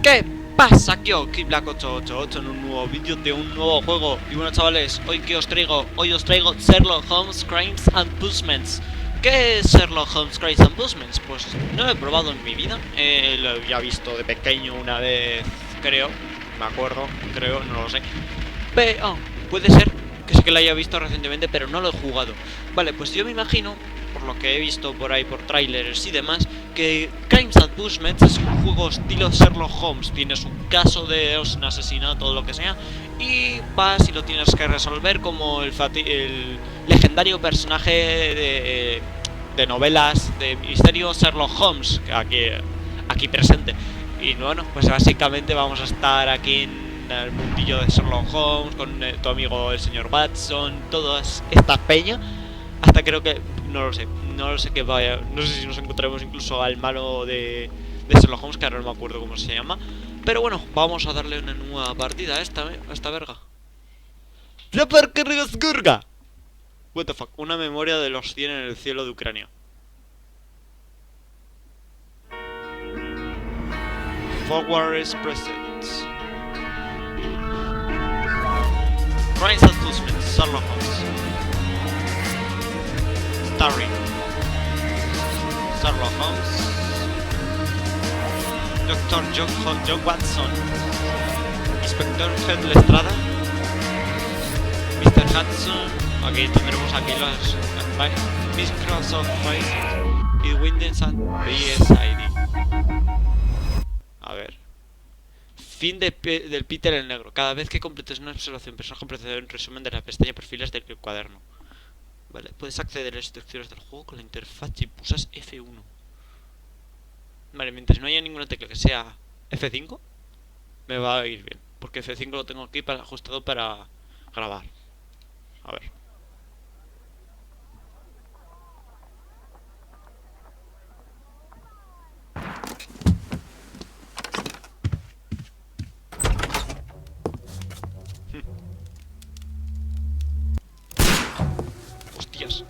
¿Qué pasa? Aquí Black 888 en un nuevo vídeo de un nuevo juego. Y bueno, chavales, ¿hoy qué os traigo? Hoy os traigo Sherlock Holmes Crimes and Punishments. ¿Qué es Sherlock Holmes Crimes and Punishments? Pues no lo he probado en mi vida. Lo había visto de pequeño una vez, creo. Me acuerdo, creo, no lo sé. Pero puede ser que sí que lo haya visto recientemente, pero no lo he jugado. Vale, pues yo me imagino, por lo que he visto por ahí, por trailers y demás, que Crimes and Punishments es un juego estilo Sherlock Holmes. Tienes un caso de un asesinato o lo que sea, y vas y lo tienes que resolver como el legendario personaje de novelas de misterio Sherlock Holmes, aquí presente. Y bueno, pues básicamente vamos a estar aquí en el mundillo de Sherlock Holmes con tu amigo el señor Watson, toda esta peña. Hasta creo que, no lo sé que vaya, no sé si nos encontraremos incluso al malo de Sherlock Holmes, que ahora no me acuerdo cómo se llama. Pero bueno, vamos a darle una nueva partida a esta verga. ¡Ya por qué Gurga! What the fuck, una memoria de los 100 en el cielo de Ucrania. Forward is present. Crimes and Punishments, Sherlock Holmes. Starring Sherlock Holmes, Dr. John Watson, Inspector Head Lestrada, Mr. Hudson. Aquí tendremos los Microsoft Face y Windows and BSID. A ver. Fin del Peter el Negro. Cada vez que completes una observación, personaje completado un resumen de la pestaña perfiles del cuaderno. Vale, puedes acceder a las instrucciones del juego con la interfaz y pulsas F1. Vale, mientras no haya ninguna tecla que sea F5, me va a ir bien. Porque F5 lo tengo aquí ajustado para grabar. A ver. Hostias.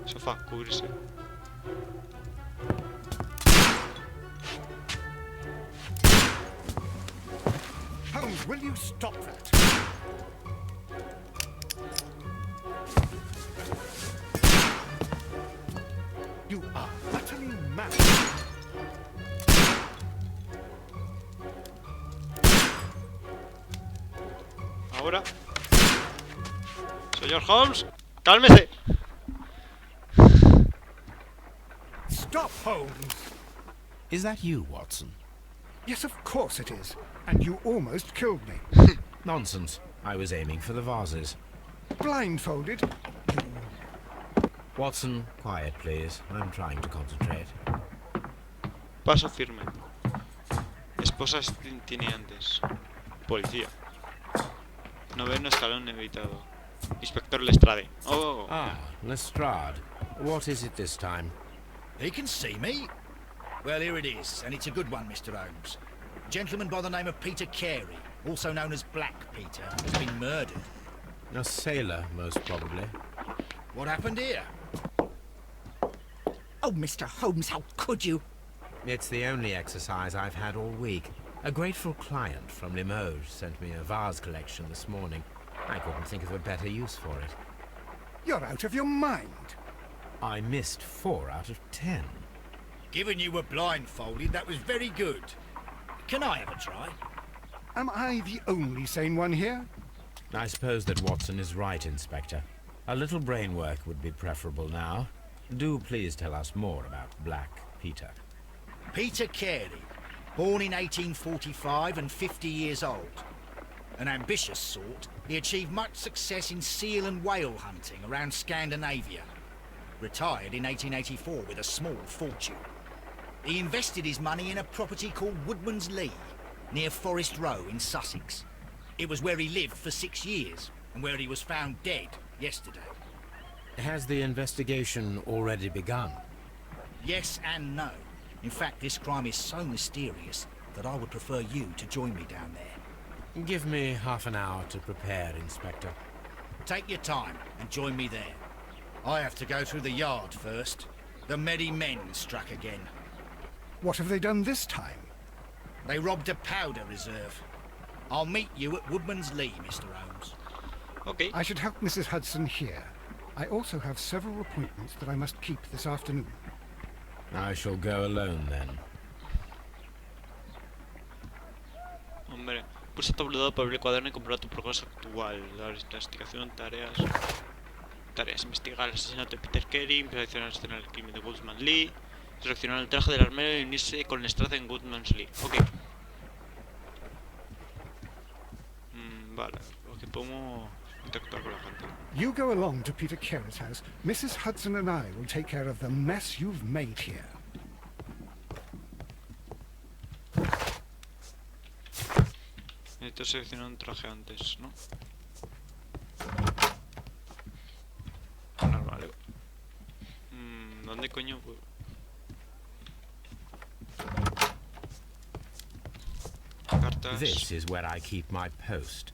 Sofá, cubrirse. Holmes, will you stop that? You are utterly mad. Ahora. Señor Holmes, cálmese. Stop, Holmes! Is that you, Watson? Yes, of course it is. And you almost killed me. Nonsense. I was aiming for the vases. Blindfolded? Watson, quiet, please. I'm trying to concentrate. Paso firme. Esposas tintineantes. Policía. Noveno escalón evitado. Inspector Lestrade. Oh. Ah, Lestrade. What is it this time? He can see me. Well, here it is, and it's a good one, Mr. Holmes. A gentleman by the name of Peter Carey, also known as Black Peter, has been murdered. A sailor, most probably. What happened here? Oh, Mr. Holmes, how could you? It's the only exercise I've had all week. A grateful client from Limoges sent me a vase collection this morning. I couldn't think of a better use for it. You're out of your mind. I missed 4 out of 10. Given you were blindfolded, that was very good. Can I have a try? Am I the only sane one here? I suppose that Watson is right, Inspector. A little brain work would be preferable now. Do please tell us more about Black Peter. Peter Carey, born in 1845 and 50 years old. An ambitious sort, he achieved much success in seal and whale hunting around Scandinavia. Retired in 1884 with a small fortune. He invested his money in a property called Woodman's Lee, near Forest Row in Sussex. It was where he lived for 6 years, and where he was found dead yesterday. Has the investigation already begun? Yes and no. In fact, this crime is so mysterious that I would prefer you to join me down there. Give me half an hour to prepare, Inspector. Take your time and join me there. I have to go through the yard first. The Medi men struck again. What have they done this time? They robbed a powder reserve. I'll meet you at Woodman's Lee, Mr. Holmes. Ok. I should help Mrs. Hudson here. I also have several appointments that I must keep this afternoon. I shall go alone then. Hombre, pulsa tabulador para abrir el cuaderno y comprobar tu progreso actual. La investigación, tareas... Tareas, investigar el asesinato de Peter Carey, seleccionar la escena del crimen de Woodman's Lee, seleccionar el traje del armero y unirse con Lestrade en Woodman's Lee. Ok. Vale, aquí podemos interactuar con la gente. You go along to Peter Carey's house. Mrs. Hudson and I will take care of the mess you've made here. Necesito seleccionar un traje antes, ¿no? Vale. ¿Dónde coño puedo? Cartas. This is where I keep my post.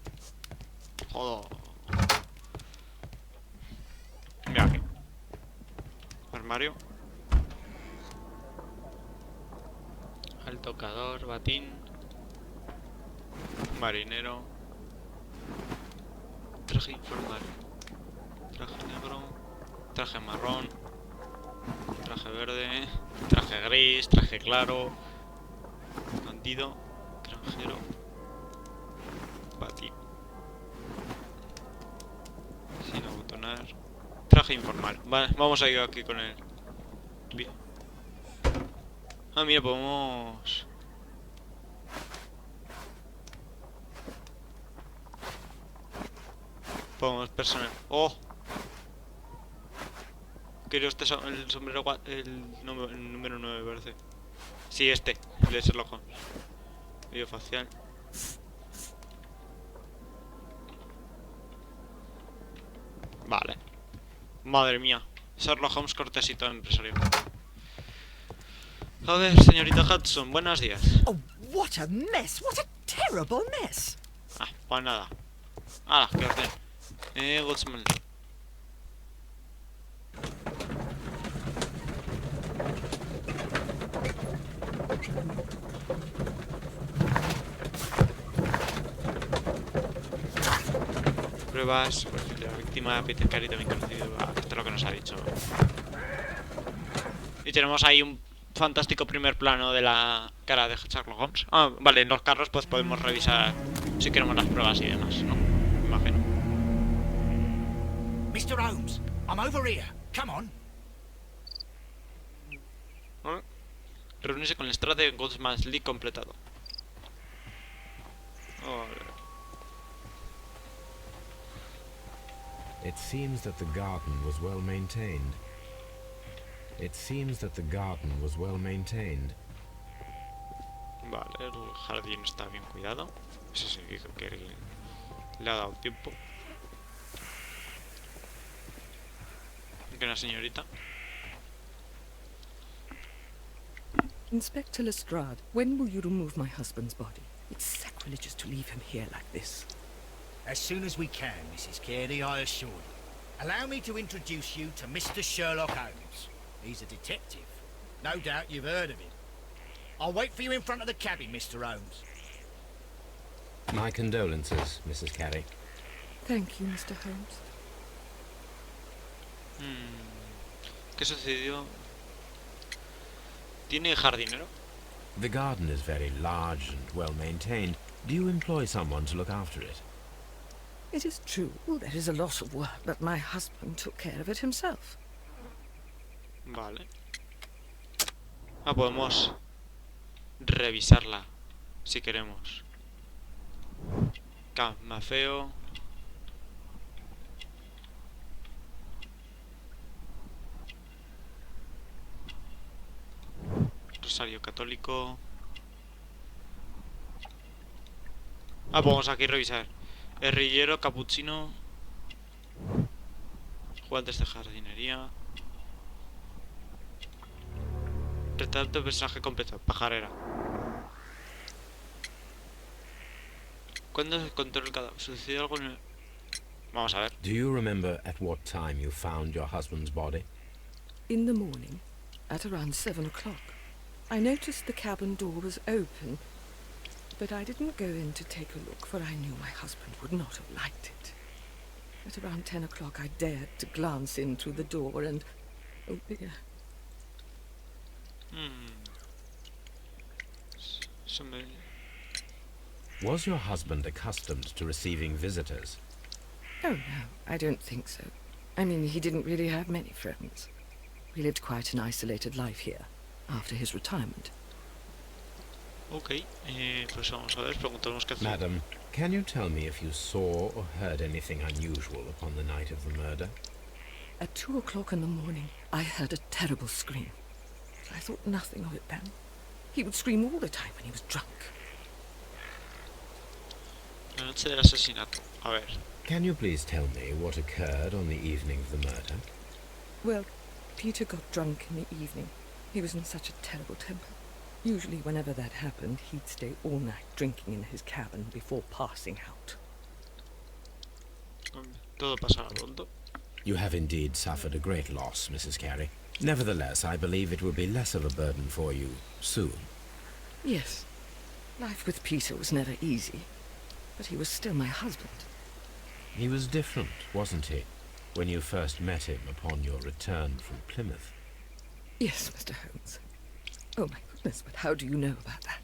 Joder. Mira aquí. Armario. Al tocador, batín. Marinero. Traje informal. Traje negro. Traje marrón. Traje verde. Traje gris. Traje claro. Bandido. Granjero. Batín. Sin abotonar. Traje informal. Vale, vamos a ir aquí con él. Bien. Ah, mira, podemos... Podemos personal. ¡Oh! Quiero este el sombrero... El número 9, parece. Sí, este. El de Sherlock Holmes. Video facial. Vale. Madre mía. Sherlock Holmes cortesito empresario. A ver, señorita Hudson, buenos días. Oh, what a mess! What a terrible mess! Ah, pues nada. Ah, qué orden. Guzmán. Pruebas, perfil de la víctima, Peter Carey también conocido. Ah, esto es lo que nos ha dicho. Y tenemos ahí un fantástico primer plano de la cara de Sherlock Holmes. Ah, vale, en los carros pues podemos revisar si queremos las pruebas y demás, ¿no? Me imagino. Mr. Holmes, I'm over here. Come on. ¿Vale? Reunirse con el estrade de Woodman's Lee completado. Vale. It seems that the garden was well maintained. It seems that the garden was well maintained. Vale, el jardín está bien cuidado. Eso significa que le ha dado tiempo. Que una señorita. Inspector Lestrade, when will you remove my husband's body? It's sacrilegious to leave him here like this. As soon as we can, Mrs. Carey, I assure you. Allow me to introduce you to Mr. Sherlock Holmes. He's a detective. No doubt you've heard of him. I'll wait for you in front of the cabin, Mr. Holmes. My condolences, Mrs. Carey. Thank you, Mr. Holmes. ¿Qué sucedió? ¿Tiene jardinero? The garden is very large and well maintained. Do you employ someone to look after it? It is true, there is a lot of work, but my husband took care of it himself. Vale. Ah, podemos revisarla si queremos. Camafeo. Rosario católico. Ah, podemos aquí revisar. Herrillero, capuchino. Guantes de jardinería. Retrato de personaje completo. Pajarera. ¿Cuándo se encontró el cadáver? ¿Sucedió algo en el... Vamos a ver. Do you remember at what time you found your husband's body? In the morning, at around 7 o'clock, I noticed the cabin door was open, but I didn't go in to take a look, for I knew my husband would not have liked it. At around 10 o'clock, I dared to glance in through the door and... oh dear. Eso me- Was your husband accustomed to receiving visitors? Oh, no, I don't think so. I mean, he didn't really have many friends. We lived quite an isolated life here, after his retirement. Ok, pues vamos a ver, preguntamos qué hacer. Madam, can you tell me if you saw or heard anything unusual upon the night of the murder? At 2 o'clock in the morning, I heard a terrible scream. I thought nothing of it then. He would scream all the time when he was drunk. La noche del asesinato. A ver. Can you please tell me what occurred on the evening of the murder? Well, Peter got drunk in the evening. He was in such a terrible temper. Usually whenever that happened, he'd stay all night drinking in his cabin before passing out. Todo pasará pronto. You have indeed suffered a great loss, Mrs. Carey. Nevertheless, I believe it will be less of a burden for you soon. Yes, life with Peter was never easy, but he was still my husband. He was different, wasn't he, when you first met him upon your return from Plymouth? Yes, Mr. Holmes. Oh my goodness, but how do you know about that?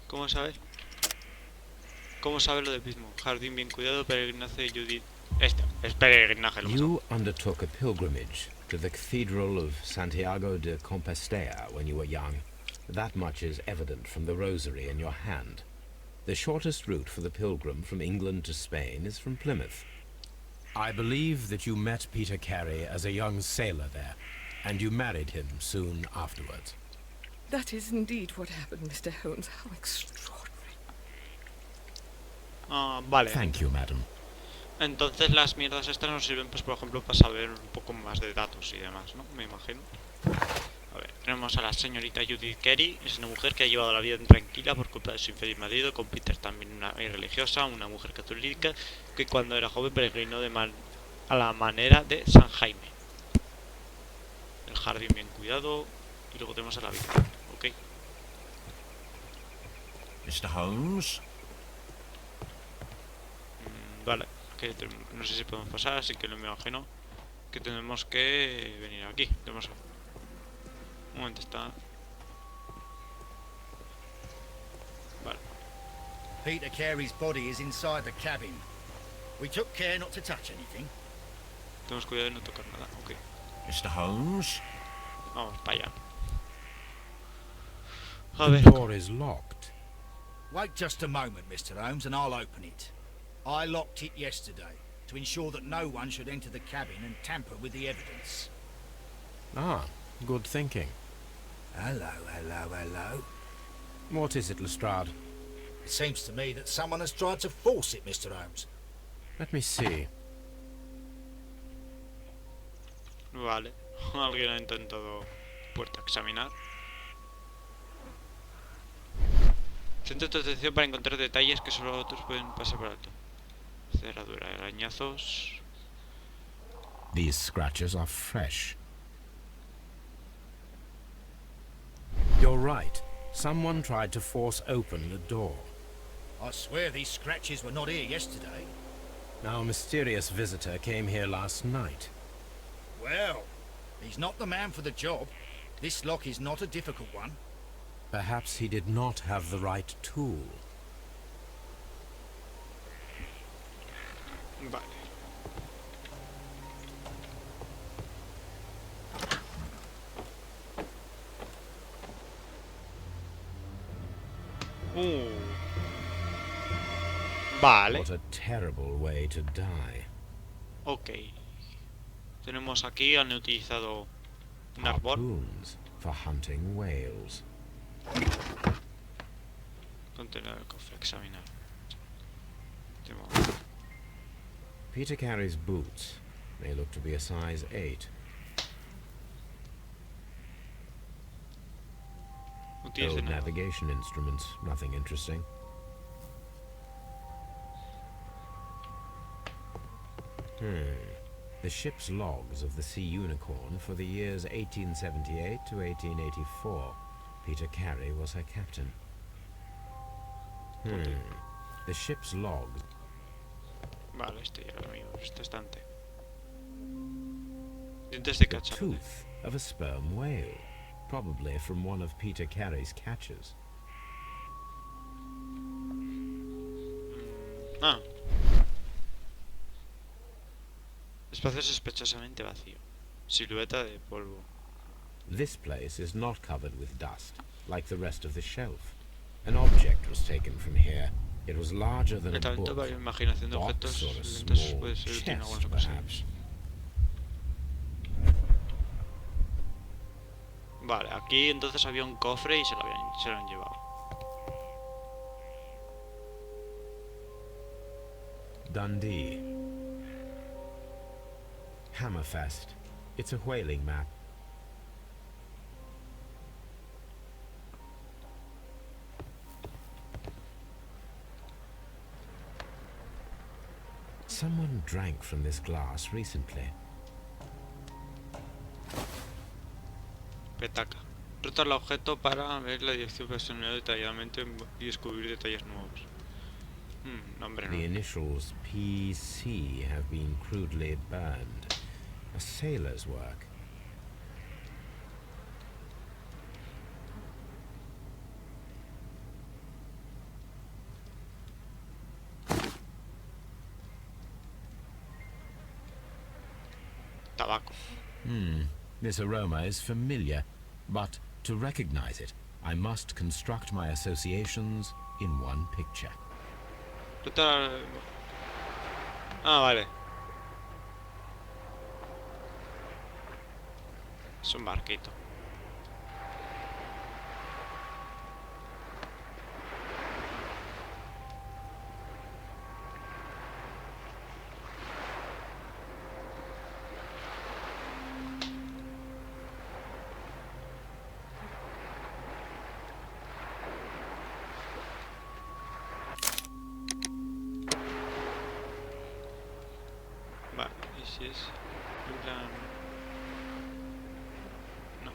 ¿Cómo sabe? ¿Cómo sabe lo del mismo? Jardín bien cuidado, peregrinaje de Judith. Este, es peregrinaje lo You undertook a pilgrimage to the Cathedral of Santiago de Compostela when you were young. That much is evident from the rosary in your hand. The shortest route for the pilgrim from England to Spain is from Plymouth. I believe that you met Peter Carey as a young sailor there, and you married him soon afterwards. That is indeed what happened, Mr. Holmes. How extraordinary. Ah, vale. Thank you, madam. Entonces las mierdas estas nos sirven, pues por ejemplo, para saber un poco más de datos y demás, ¿no? Me imagino. A ver, tenemos a la señorita Judith Carey. Es una mujer que ha llevado la vida tranquila por culpa de su infeliz marido. Con Peter también una religiosa, una mujer católica que cuando era joven peregrinó a la manera de San Jaime. El jardín bien cuidado. Y luego tenemos a la víctima. Ok. Mr. Holmes? Vale. Que no sé si podemos pasar, así que lo me imagino que tenemos que venir aquí. Tenemos... Un momento, está... Vale. Peter Carey's body is inside the cabin. We took care not to touch anything. Tenemos cuidado de no tocar nada. Ok. Mr. Holmes? Vamos para allá. A The ver. door is locked. Wait just a moment, Mr. Holmes, and I'll open it. I locked it yesterday to ensure that no one should enter the cabin and tamper with the evidence. Ah, good thinking. Hello, hello, hello. What is it, Lestrade? It seems to me that someone has tried to force it, Mr. Holmes. Let me see. Vale. Alguien ha intentado puerta examinar. Centra tu atención para encontrar detalles que solo otros pueden pasar por alto. Cerradura, arañazos. These scratches are fresh. You're right. Someone tried to force open the door. I swear these scratches were not here yesterday. Our mysterious visitor came here last night. Well, he's not the man for the job. This lock is not a difficult one. Perhaps he did not have the right tool. Vale. Vale. What a terrible way to die. Ok. Tenemos aquí, han utilizado un árbol. Harpoons for hunting whales. Contenedor de cofre, examinar. Tenemos... Peter Carey's boots. They look to be a size 8. Utilice Old nada. navigation instruments. Nothing interesting. The ship's logs of the Sea Unicorn for the years 1878 to 1884. Peter Carey was her captain. The ship's logs. Vale, este ya lo mío, este estante. Dientes de The cachalote. tooth of a sperm whale, probably from one of Peter Carey's catches. Ah. Espacio sospechosamente vacío. Silueta de polvo. This place is not covered with dust, like the rest of the shelf. An object was taken from here. It was larger than El a talento book, para imaginación de box objetos or a lentos small puede ser útil en algunas chest, ocasiones. perhaps. Vale, aquí entonces había un cofre y se lo han llevado. Dundee. Hammerfest. It's a whaling map. Someone drank from this glass recently. Petaca. Rota el objeto para ver la dirección personal detalladamente y descubrir detalles nuevos. Nombre The no. initials PC have been crudely burned. A sailor's work. Tabaco. This aroma is familiar, but to recognize it, I must construct my associations in one picture. Rota... Ah, vale. Es un barquito. Vale, y si es en plan... No.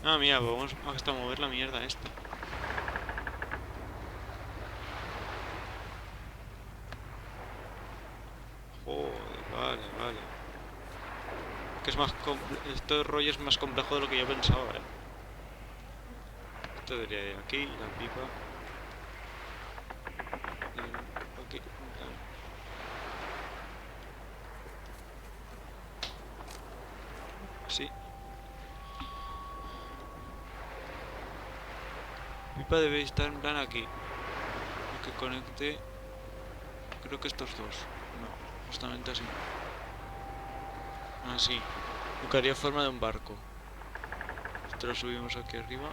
Ah, mira, vamos hasta mover la mierda esta. Joder, vale, vale. Que es más este rollo es más complejo de lo que yo pensaba, Esto debería ir aquí, la pipa. Y aquí. Sí. Pipa debe estar en plan aquí. Y que conecte. Creo que estos dos. No, justamente así. Así. Buscaría forma de un barco. Esto lo subimos aquí arriba.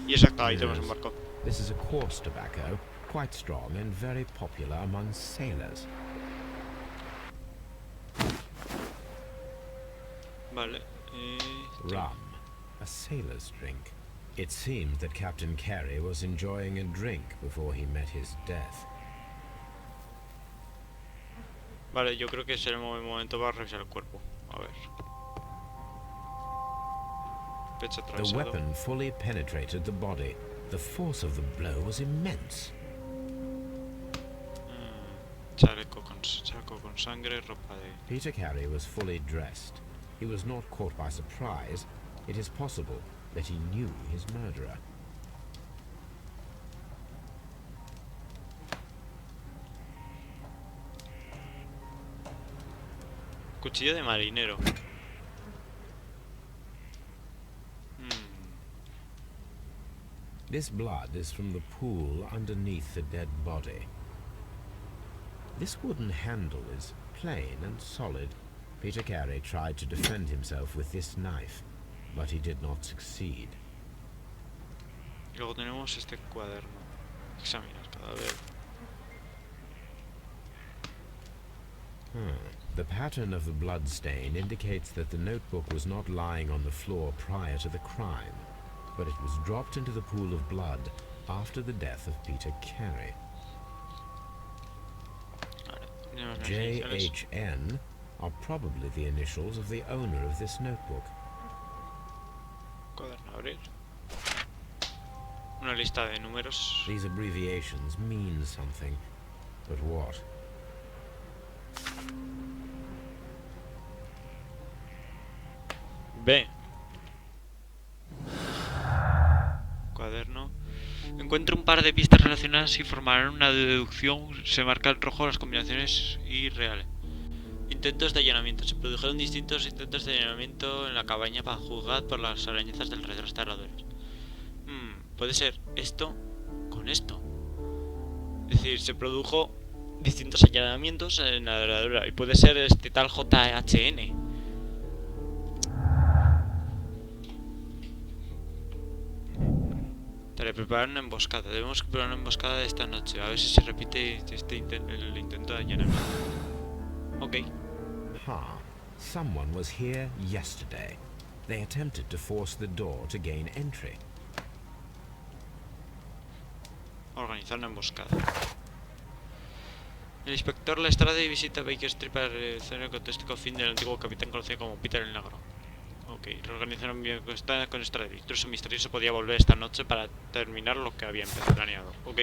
Y exacto, ahí tenemos un barco. This is a coarse tobacco, quite strong and very popular among sailors. Vale. Rum, a sailor's drink. It seemed that Captain Carey was enjoying a drink before he met his death. Vale, yo creo que será el momento para revisar el cuerpo. A ver. Pecho The atravesado. weapon fully penetrated the body. The force of the blow was immense. Chaleco con sangre, ropa de... Peter Carey was fully dressed. He was not caught by surprise. It is possible that he knew his murderer. Cuchillo de marinero. This blood is from the pool underneath the dead body. This wooden handle is plain and solid. Peter Carey tried to defend himself with this knife, but he did not succeed. Luego tenemos este cuaderno. Examinar cadáver. The pattern of the blood stain indicates that the notebook was not lying on the floor prior to the crime, but it was dropped into the pool of blood after the death of Peter Carey. JHN are probably the initials of the owner of this notebook. Cuaderno abrir. Una lista de números. These abbreviations mean something, but what? B. Cuaderno. Encuentra un par de pistas relacionadas y formarán una deducción. Se marca en rojo las combinaciones irreales. Intentos de allanamiento. Se produjeron distintos intentos de allanamiento en la cabaña para juzgar por las arañazas del rastreadores. Puede ser esto con esto. Es decir, se produjo distintos allanamientos en la herradura. Y puede ser este tal JHN. Preparar una emboscada. Debemos preparar una emboscada de esta noche. A ver si se repite el intento de allanamiento. Ok. Someone was here yesterday. They attempted to force the door to gain entry. Organizar una emboscada. El inspector Lestrade visita Baker Street para realizar el contexto fin del antiguo capitán conocido como Peter el Negro. Ok, reorganizaron bien con Estrada. El intruso misterioso podía volver esta noche para terminar lo que había planeado. Ok.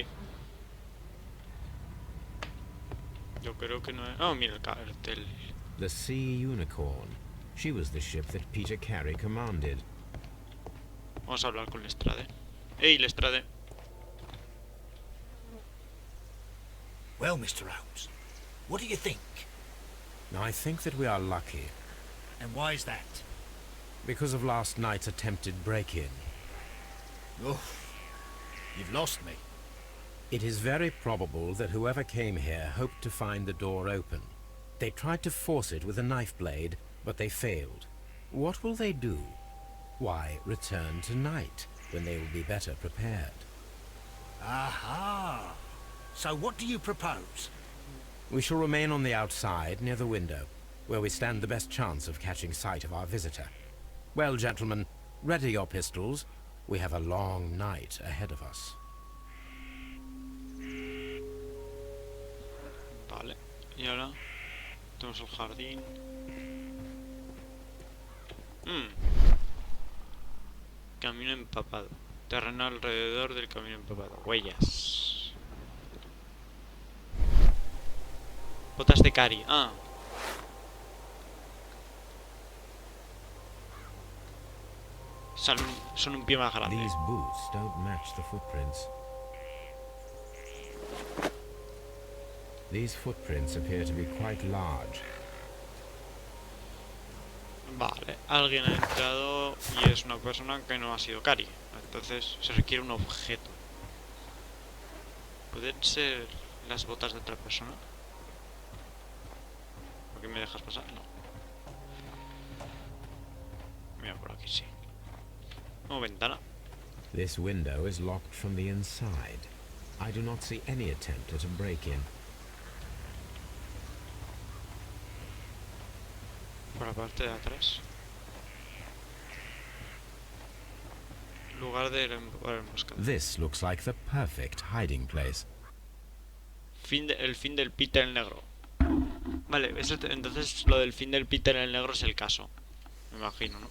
Yo creo que no es... Oh, mira el cartel. The Sea Unicorn. She was the ship that Peter Carey commanded. Vamos a hablar con Lestrade. ¡Ey, Lestrade! Well, Mr. Holmes, what do you think? I think that we are lucky, And why is that? because of last night's attempted break-in. Oh, you've lost me. It is very probable that whoever came here hoped to find the door open. They tried to force it with a knife blade, but they failed. What will they do? Why, return tonight, when they will be better prepared. Aha! So what do you propose? We shall remain on the outside, near the window, where we stand the best chance of catching sight of our visitor. Well, gentlemen, ready your pistols. We have a long night ahead of us. Vale. Y ahora... tenemos el jardín. Camino empapado. Terreno alrededor del camino empapado. Huellas. Botas de Cari. Ah. Son un pie más grande. These boots don't match the footprints. These footprints appear to be quite large. Vale, alguien ha entrado y es una persona que no ha sido Cari. Entonces se requiere un objeto. ¿Pueden ser las botas de otra persona? ¿Por qué me dejas pasar? No. Mira, por aquí sí. Oh, ventana. This window is locked from the inside. I do not see any attempt at a break-in. Por la parte de atrás. Lugar de la emboscada. This looks like the perfect hiding place. El fin del Peter el Negro. Vale, entonces lo del fin del Peter el Negro es el caso. Me imagino, ¿no?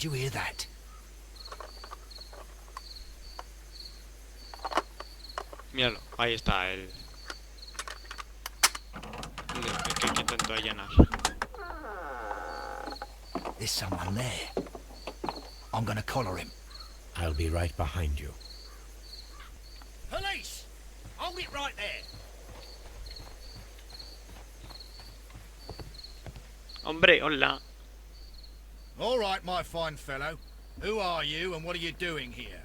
you hear that? Míralo, ahí está el que intento allanar. There's someone there. I'm gonna collar him. I'll be right behind you. Police! Hold it right there. Hombre, hola. All right, my fine fellow. Who are you and what are you doing here?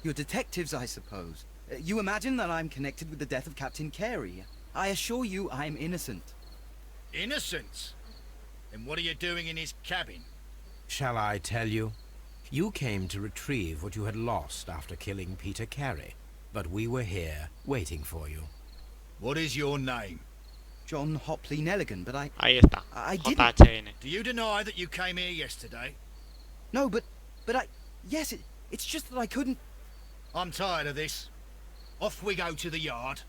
You're detectives, I suppose. You imagine that I'm connected with the death of Captain Carey. I assure you I'm innocent. Innocent? And what are you doing in his cabin? Shall I tell you? You came to retrieve what you had lost after killing Peter Carey, but we were here waiting for you. What is your name? John Hopley Nelligan, but Ahí está. I didn't... JHN. Do you deny that you came here yesterday? No, but yes, it's just that I couldn't... I'm tired of this. Off we go to the yard.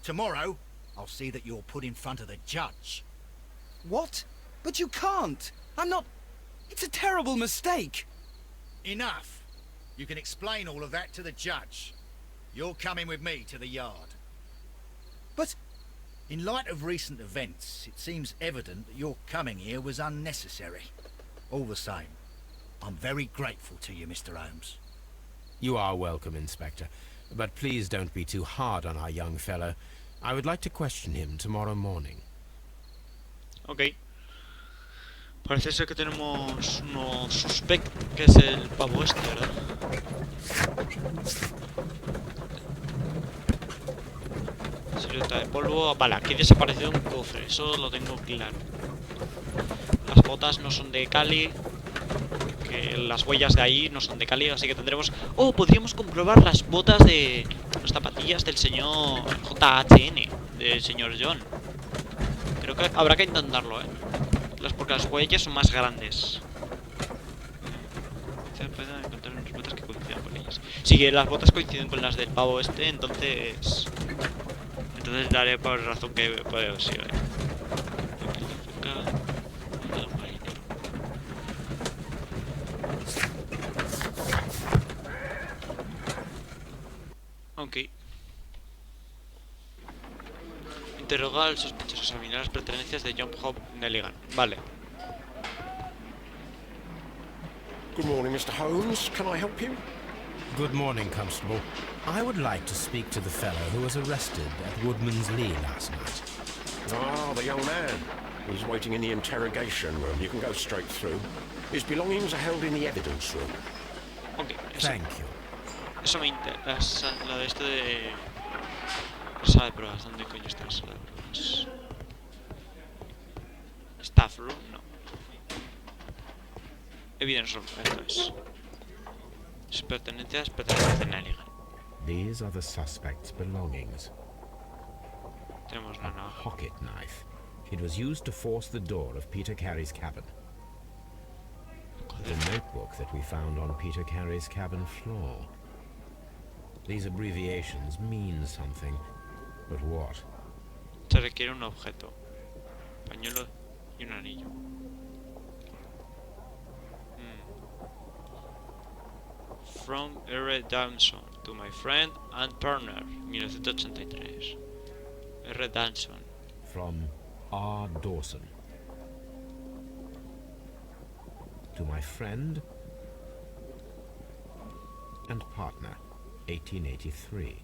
Tomorrow, I'll see that you're put in front of the judge. What? But you can't. I'm not... It's a terrible mistake. Enough. You can explain all of that to the judge. You're coming with me to the yard. But... In light of recent events, it seems evident that your coming here was unnecessary. All the same, I'm very grateful to you, Mr. Holmes. You are welcome, Inspector. But please don't be too hard on our young fellow. I would like to question him tomorrow morning. Ok. Parece ser que tenemos uno suspect, que es el pavo este, ¿verdad? Silueta de polvo. Vale, aquí ha desaparecido un cofre, eso lo tengo claro. Las botas no son de Cali. Que las huellas de ahí no son de Cali, así que tendremos... Oh, podríamos comprobar las botas de... Las zapatillas del señor JHN, del señor John. Creo que habrá que intentarlo, porque las huellas son más grandes. Pueden encontrar unas botas que coincidan con ellas. Si las botas coinciden con las del pavo este, entonces daré por razón que puede ser. Ok. Interrogar al sospechoso, examinar las pertenencias de John Hope Nelligan. Vale. Good morning, Mr. Holmes. Can I help you? Good morning, Constable. I would like to speak to the fellow who was arrested at Woodman's Lee last night. Ah, the young man. He's waiting in the interrogation room. You can go straight through. His belongings are held in the evidence room. Ok, Thank you. eso me interesa. Lo de esto de... Sala de pruebas. ¿Dónde coño está la sala de pruebas? Staff room, no. Evidence room, esto es. Sus pertenencias de Nelligan. These are the suspect's belongings. Tenemos una A navaja. pocket knife. It was used to force the door of Peter Carey's cabin. The notebook that we found on Peter Carey's cabin floor. These abbreviations mean something, but what? Se requiere un objeto. Pañuelo y un anillo. From R. Dawson to my friend and partner, 1983. R. Dawson. From R. Dawson. To my friend and partner, 1883.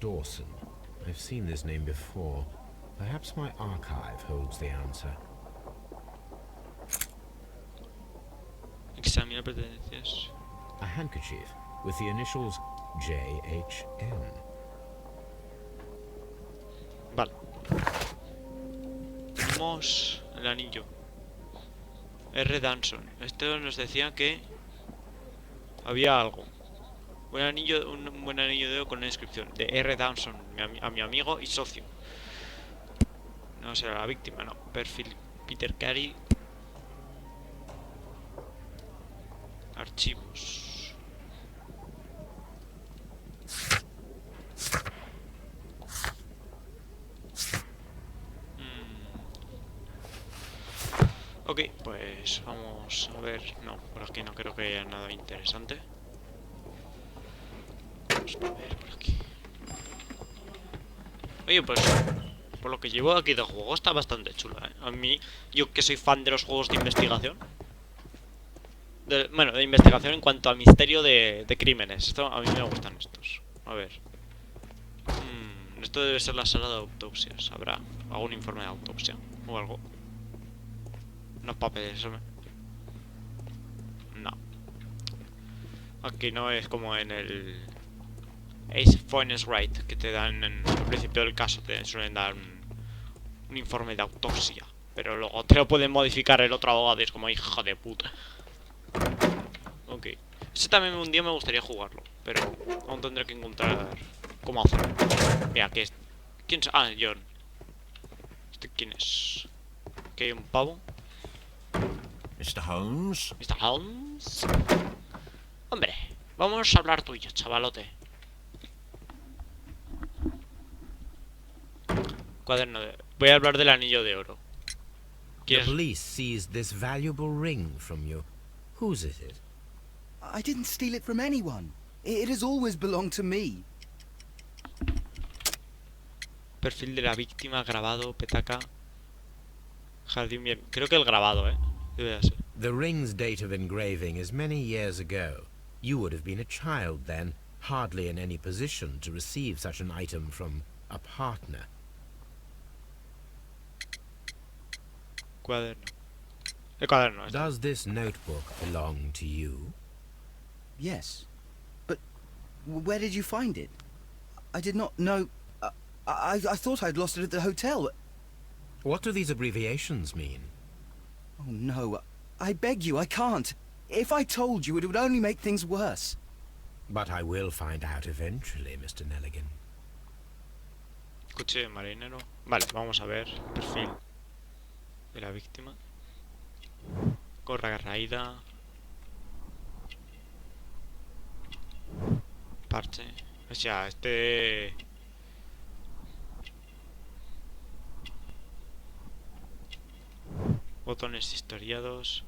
Dawson. I've seen this name before. Perhaps my archive holds the answer. Examina pertenencias. A handkerchief with the initials JHN. Vale. Tenemos el anillo. R. Danson. Esto nos decía que había algo. Un buen anillo de dedo con una inscripción de R. Danson, a mi amigo y socio. No será la víctima, no. Perfil Peter Carey. Archivos. Ok, pues Pues vamos a ver. No, por aquí no creo que haya nada interesante. Vamos a ver por aquí. Oye, pues por lo que llevo aquí de juego está bastante chula, ¿eh? A mí, yo que soy fan de los juegos de investigación. Bueno, de investigación en cuanto a misterio de crímenes. Esto, a mí me gustan estos. A ver. Esto debe ser la sala de autopsias. ¿Habrá algún informe de autopsia o algo? Unos papeles, hombre. No. Aquí no es como en el Ace Phoenix Wright, que te dan en el principio del caso, te suelen dar un informe de autopsia. Pero luego te lo pueden modificar el otro abogado y es como hijo de puta. Ok. Ese también un día me gustaría jugarlo, pero aún tendré que encontrar cómo hacerlo. Mira, ¿qué es? ¿Quién es? Ah, John. ¿Este quién es? ¿Que hay un pavo? Mr. Holmes? ¿Mr. Holmes? Hombre, vamos a hablar tuyo, chavalote. Cuaderno de... Voy a hablar del anillo de oro. The ¿Quieres? police seized this valuable ring from you. Whose is it? I didn't steal it from anyone. It has always belonged to me. Perfil de la víctima, grabado, petaca. Jardín bien. Creo que el grabado, debe de ser. The ring's date of engraving is many years ago. You would have been a child then, hardly in any position to receive such an item from a partner. Cuaderno. El cuaderno. Does this notebook belong to you? Yes. But where did you find it? I did not know... I thought I'd lost it at the hotel. What do these abbreviations mean? Oh, no. I beg you, I can't. If I told you, it would only make things worse. But I will find out eventually, Mr. Nelligan. Cuchillo de marinero. Vale, vamos a ver. Perfil de la víctima. Gorra raída. Parche. O sea, este... Botones historiados.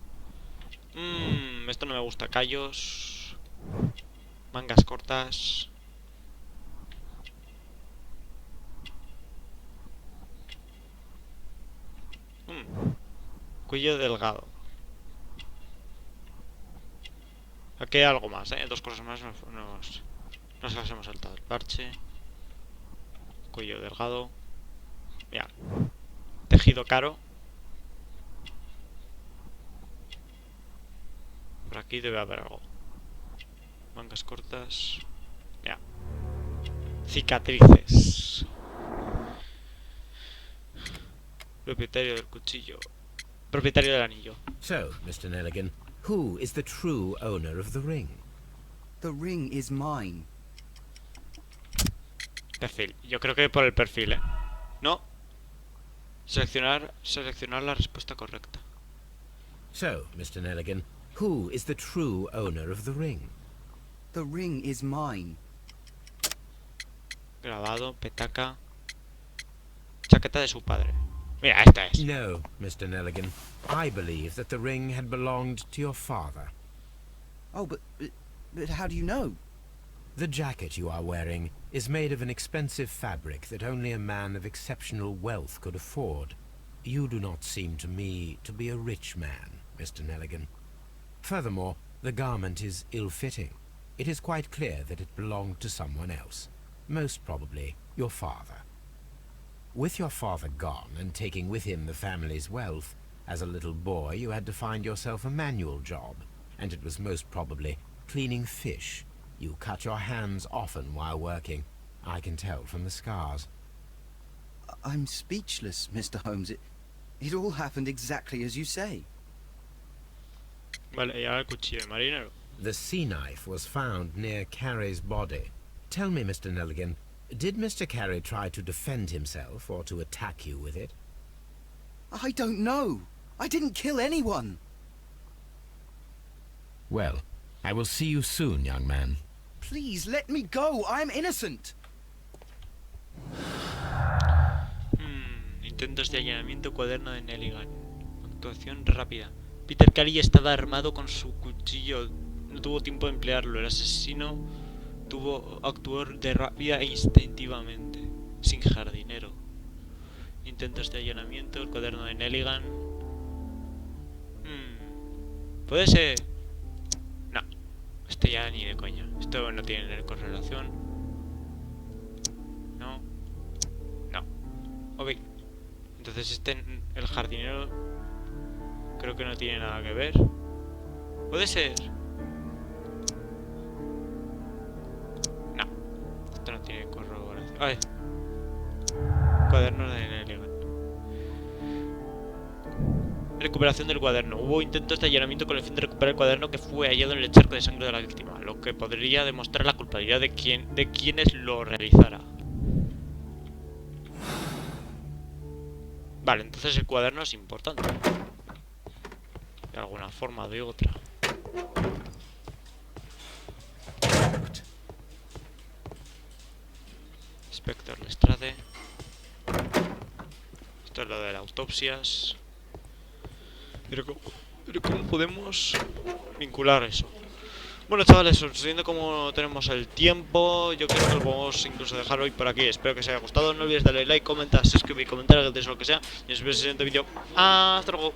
Esto no me gusta. Callos. Mangas cortas. Cuello delgado. Aquí hay algo más, Dos cosas más nos las hemos saltado. El parche. Cuello delgado. Mira. Tejido caro. Por aquí debe haber algo. Mangas cortas. Ya. Cicatrices. Propietario del cuchillo. Propietario del anillo. So, Mr. Nelligan, who is the true owner of the ring? The ring is mine. Perfil. Yo creo que por el perfil, No. Seleccionar la respuesta correcta. So, Mr. Nelligan, who is the true owner of the ring? The ring is mine. Grabado, petaca. Chaqueta de su padre. Mira, esta es. No, Mr. Nelligan. I believe that the ring had belonged to your father. Oh, but how do you know? The jacket you are wearing is made of an expensive fabric that only a man of exceptional wealth could afford. You do not seem to me to be a rich man, Mr. Nelligan. Furthermore, the garment is ill-fitting. It is quite clear that it belonged to someone else, most probably your father. With your father gone and taking with him the family's wealth, as a little boy you had to find yourself a manual job, and it was most probably cleaning fish. You cut your hands often while working. I can tell from the scars. I'm speechless, Mr. Holmes. It all happened exactly as you say. Vale, y ahora el cuchillo de marinero. The sea knife was found near Carey's body. Tell me, Mr. Nelligan, did Mr. Carey try to defend himself or to attack you with it? I don't know. I didn't kill anyone. Well, I will see you soon, young man. Please, let me go. I'm innocent. Intentos de allanamiento, cuaderno de Nelligan. Actuación rápida. Peter Carey estaba armado con su cuchillo. No tuvo tiempo de emplearlo. El asesino actuó de rápida e instintivamente. Sin jardinero. Intentos de allanamiento. El cuaderno de Nelligan. Puede ser. No. Esto ya ni de coña. Esto no tiene correlación. No. No. Ok. Entonces el jardinero, creo que no tiene nada que ver. Puede ser. No. Esto no tiene corroboración. A ver. Cuaderno de Nelligan. Recuperación del cuaderno. Hubo intentos de allanamiento con el fin de recuperar el cuaderno que fue hallado en el charco de sangre de la víctima, lo que podría demostrar la culpabilidad de quienes lo realizara. Vale, entonces el cuaderno es importante. De alguna forma o de otra. Inspector Lestrade. Esto es lo de las autopsias. Pero ¿cómo podemos vincular eso? Bueno, chavales, viendo cómo tenemos el tiempo, yo creo que lo podemos incluso dejar hoy por aquí. Espero que os haya gustado. No olvides darle like, comentar, suscribir, comentar, lo que sea. Y nos vemos en el siguiente vídeo. Hasta luego.